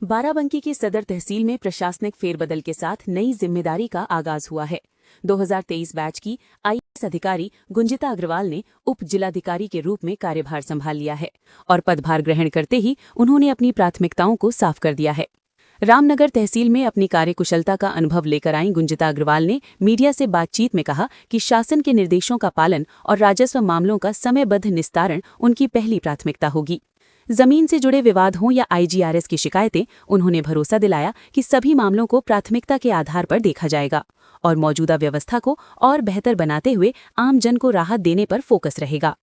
बाराबंकी की सदर तहसील में प्रशासनिक फेरबदल के साथ नई जिम्मेदारी का आगाज हुआ है। 2023 बैच की आईएएस अधिकारी गुंजिता अग्रवाल ने उप जिलाधिकारी के रूप में कार्यभार संभाल लिया है और पदभार ग्रहण करते ही उन्होंने अपनी प्राथमिकताओं को साफ कर दिया है। रामनगर तहसील में अपनी कार्यकुशलता का अनुभव लेकर आई गुंजिता अग्रवाल ने मीडिया से बातचीत में कहा कि शासन के निर्देशों का पालन और राजस्व मामलों का समयबद्ध निस्तारण उनकी पहली प्राथमिकता होगी। जमीन से जुड़े विवाद हों या आईजीआरएस की शिकायतें, उन्होंने भरोसा दिलाया कि सभी मामलों को प्राथमिकता के आधार पर देखा जाएगा और मौजूदा व्यवस्था को और बेहतर बनाते हुए आम जन को राहत देने पर फोकस रहेगा।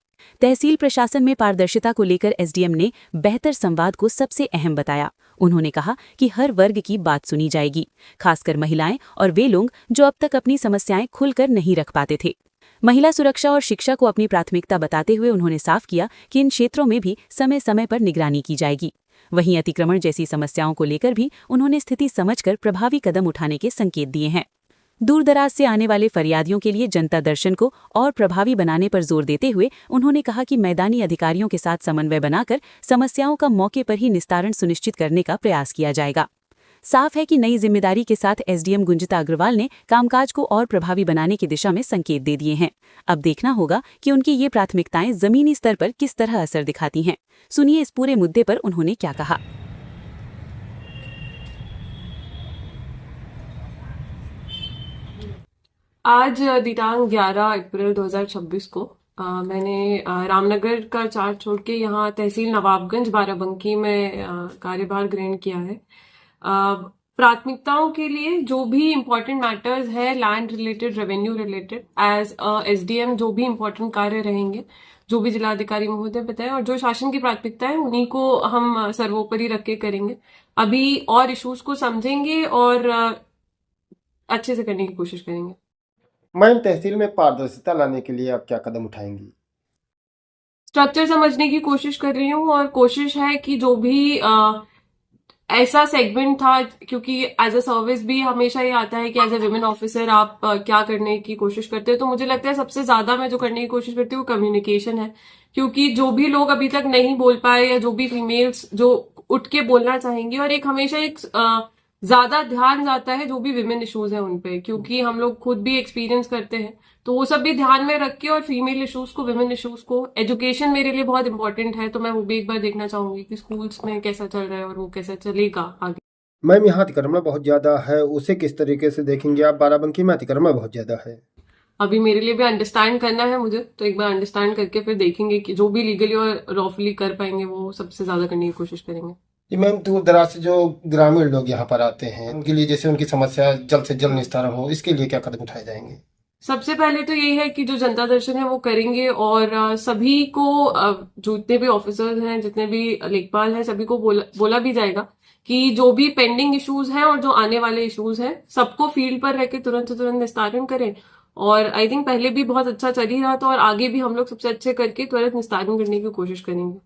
तहसील प्रशासन में पारदर्शिता को लेकर एसडीएम ने बेहतर संवाद को सबसे अहम बताया। उन्होंने कहा कि हर वर्ग की बात सुनी जाएगी, खासकर महिलाएं और वे लोग जो अब तक अपनी समस्याएं खुलकर नहीं रख पाते थे। महिला सुरक्षा और शिक्षा को अपनी प्राथमिकता बताते हुए उन्होंने साफ किया कि इन क्षेत्रों में भी समय समय पर निगरानी की जाएगी। वहीं अतिक्रमण जैसी समस्याओं को लेकर भी उन्होंने स्थिति समझकर प्रभावी कदम उठाने के संकेत दिए हैं। दूरदराज से आने वाले फरियादियों के लिए जनता दर्शन को और प्रभावी बनाने पर जोर देते हुए उन्होंने कहा कि मैदानी अधिकारियों के साथ समन्वय बनाकर समस्याओं का मौके पर ही निस्तारण सुनिश्चित करने का प्रयास किया जाएगा। साफ है कि नई जिम्मेदारी के साथ एसडीएम गुंजिता अग्रवाल ने कामकाज को और प्रभावी बनाने की दिशा में संकेत दे दिए हैं। अब देखना होगा कि उनकी ये प्राथमिकताएं जमीनी स्तर पर किस तरह असर दिखाती हैं। सुनिए इस पूरे मुद्दे पर उन्होंने क्या कहा। आज दिनांक 11 अप्रैल 2026 को मैंने रामनगर का चार्ज छोड़ के यहाँ तहसील नवाबगंज बाराबंकी में कार्यभार ग्रहण किया है। प्राथमिकताओं के लिए जो भी इम्पोर्टेंट मैटर्स है, land related, revenue related, as SDM जो भी इम्पोर्टेंट कार्य रहेंगे, जो भी जिलाधिकारी महोदय बताएं, और जो शासन की प्राथमिकता है उन्हीं को हम सर्वोपरि रख के करेंगे। अभी और इश्यूज को समझेंगे और अच्छे से करने की कोशिश करेंगे। मैम, तहसील में पारदर्शिता लाने के लिए आप क्या कदम उठाएंगी? स्ट्रक्चर समझने की कोशिश कर रही हूँ और कोशिश है कि जो भी ऐसा सेगमेंट था, क्योंकि एज अ सर्विस भी हमेशा ये आता है कि एज अ विमेन ऑफिसर आप क्या करने की कोशिश करते हो, तो मुझे लगता है सबसे ज्यादा मैं जो करने की कोशिश करती हूँ कम्युनिकेशन है। क्योंकि जो भी लोग अभी तक नहीं बोल पाए या जो भी फीमेल्स जो उठ के बोलना चाहेंगी, और एक हमेशा एक ज्यादा ध्यान जाता है जो भी विमेन इश्यूज हैं उन पे, क्योंकि हम लोग खुद भी एक्सपीरियंस करते हैं, तो वो सब भी ध्यान में रख के और फीमेल इश्यूज को, विमेन इश्यूज को, एजुकेशन मेरे लिए बहुत इंपॉर्टेंट है, तो मैं वो भी एक बार देखना चाहूंगी कि स्कूल्स में कैसा चल रहा है और वो कैसा चलेगा आगे। मैम, यहाँ अतिक्रमण बहुत ज्यादा है, उसे किस तरीके से देखेंगे आप? बाराबंकी में अतिक्रमण बहुत ज्यादा है। अभी मेरे लिए भी अंडरस्टैंड करना है मुझे, तो एक बार अंडरस्टैंड करके फिर देखेंगे कि जो भी लीगली और लॉफुली कर पाएंगे वो सबसे ज्यादा करने की कोशिश करेंगे। जी मैम, दूर दराज से जो ग्रामीण लोग यहाँ पर आते हैं उनके लिए जैसे उनकी समस्या जल्द से जल्द निस्तारण हो, इसके लिए क्या कदम उठाए जाएंगे? सबसे पहले तो यही है कि जो जनता दर्शन है वो करेंगे और सभी को, जो जितने भी ऑफिसर्स हैं, जितने भी लेखपाल हैं, सभी को बोला भी जाएगा कि जो भी पेंडिंग इश्यूज हैं और जो आने वाले इश्यूज हैं सबको फील्ड पर रह के तुरंत से तुरंत निस्तारण करें। और आई थिंक पहले भी बहुत अच्छा चल ही रहा था और आगे भी हम लोग सबसे अच्छे करके त्वरित निस्तारण करने की कोशिश करेंगे।